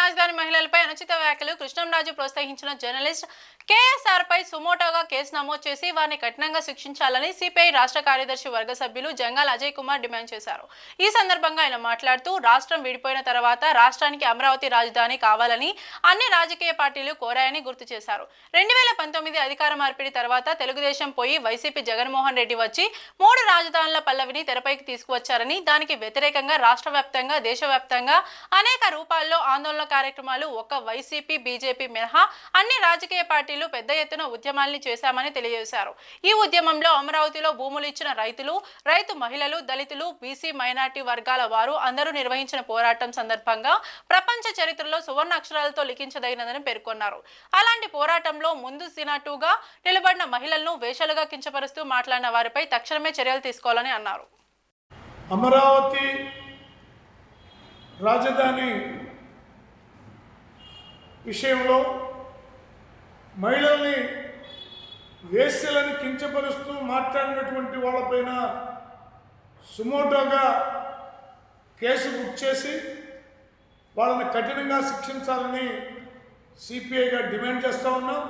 రాజధాని మహిళలపై అనుచిత వ్యాఖ్యలు కృష్ణంరాజు ప్రోత్సహించిన జర్నలిస్ట్ కేఎస్ఆర్ పై సుమోటోగా కేసు నమోదు చేసి వారిని కఠినంగా శిక్షించాలని సిపిఐ రాష్ట్ర కార్యదర్శి వర్గ సభ్యులు జంగాల్ అజయ్ కుమార్ డిమాండ్ చేశారు. ఈ సందర్భంగా ఆయన మాట్లాడుతూ రాష్ట్రం విడిపోయిన తర్వాత రాష్ట్రానికి అమరావతి రాజధాని కావాలని అన్ని రాజకీయ పార్టీలు కోరాయని గుర్తు చేశారు. 2019 అధికార మార్పిడి తర్వాత తెలుగుదేశం పోయి వైసీపీ జగన్మోహన్ రెడ్డి వచ్చి 3 రాజధానుల పల్లవిని తెరపైకి తీసుకువచ్చారని, దానికి వ్యతిరేకంగా రాష్ట్ర వ్యాప్తంగా దేశవ్యాప్తంగా అనేక రూపాల్లో ఆందోళన కార్యక్రమాలు ఒక్క వైసీపీ బీజేపీ మినహా అన్ని రాజకీయ పార్టీలు పెద్ద ఎత్తున ఉద్యమాల్ని చేశామని తెలియజేశారు. ఈ ఉద్యమంలో అమరావతిలో భూములు ఇచ్చిన రైతులు, రైతు మహిళలు, దళితులు, బీసీ మైనార్టీ వర్గాల వారు అందరూ నిర్వహించిన పోరాటం సందర్భంగా ప్రపంచ చరిత్రలో సువర్ణ అక్షరాలతో లిఖించదగినదని పేర్కొన్నారు. అలాంటి పోరాటంలో ముందు సినాటుగా నిలబడిన మహిళలను వేషలుగా కించపరుస్తూ మాట్లాడిన వారిపై తక్షణమే చర్యలు తీసుకోవాలని అన్నారు. అమరావతి రాజధాని విషయంలో మహిళల్ని వేశ్యలను కించపరుస్తూ మాట్లాడినటువంటి వాళ్ళపైన సుమోటోగా కేసు బుక్ చేసి వాళ్ళని కఠినంగా శిక్షించాలని సిపిఐగా డిమాండ్ చేస్తూ ఉన్నాం.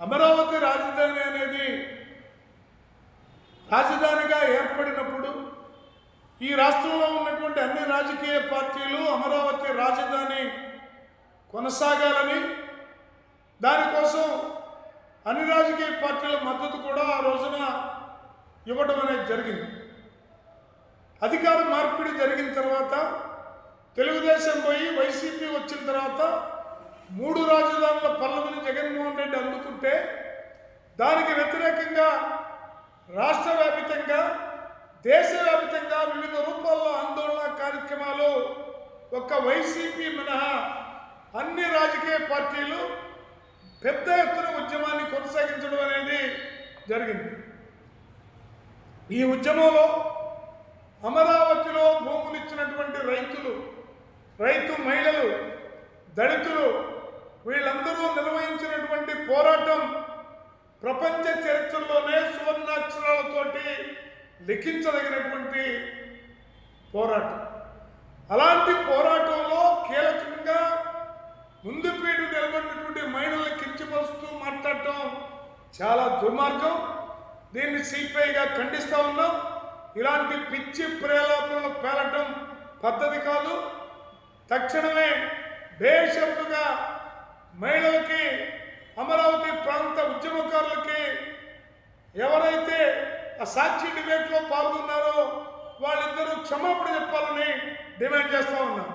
అమరావతి రాజధాని అనేది రాజధానిగా ఏర్పడినప్పుడు ఈ రాష్ట్రంలో ఉన్నటువంటి అన్ని రాజకీయ పార్టీలు అమరావతి రాజధాని కొనసాగాలని, దానికోసం అన్ని రాజకీయ పార్టీల మద్దతు కూడా ఆ రోజున ఇవ్వడం అనేది జరిగింది. అధికార మార్పిడి జరిగిన తర్వాత తెలుగుదేశం పోయి వైసీపీ వచ్చిన తర్వాత 3 రాజధానుల పల్లవిని జగన్మోహన్ రెడ్డి అందుకుంటే దానికి వ్యతిరేకంగా రాష్ట్ర వ్యాప్తంగా దేశవ్యాప్తంగా వివిధ రూపాల్లో ఆందోళన కార్యక్రమాలు ఒక్క వైసీపీ మినహా అన్ని రాజకీయ పార్టీలు పెద్ద ఎత్తున ఉద్యమాన్ని కొనసాగించడం అనేది జరిగింది. ఈ ఉద్యమంలో అమరావతిలో భూములు ఇచ్చినటువంటి రైతులు, రైతు మహిళలు, దళితులు వీళ్ళందరూ నిర్వహించినటువంటి పోరాటం ప్రపంచ చరిత్రలోనే సువర్ణాక్షరాలతోటి లిఖించదగినటువంటి పోరాటం. అలాంటి పోరాటంలో కీలకంగా ముందు పీడు నిలబడినటువంటి మహిళల్ని కించపరుస్తూ మాట్లాడటం చాలా దుర్మార్గం. దీన్ని సిపిఐగా ఖండిస్తూ ఉన్నాం. ఇలాంటి పిచ్చి ప్రేలాపనలు పేలటం పద్ధతి కాదు. తక్షణమే బేషరతుగా మహిళలకి, అమరావతి ప్రాంత ఉద్యమకారులకి, ఎవరైతే ఆ సాక్షి డిబేట్లో పాల్గొన్నారో వాళ్ళిద్దరూ క్షమాపణ చెప్పాలని డిమాండ్ చేస్తూ ఉన్నాం.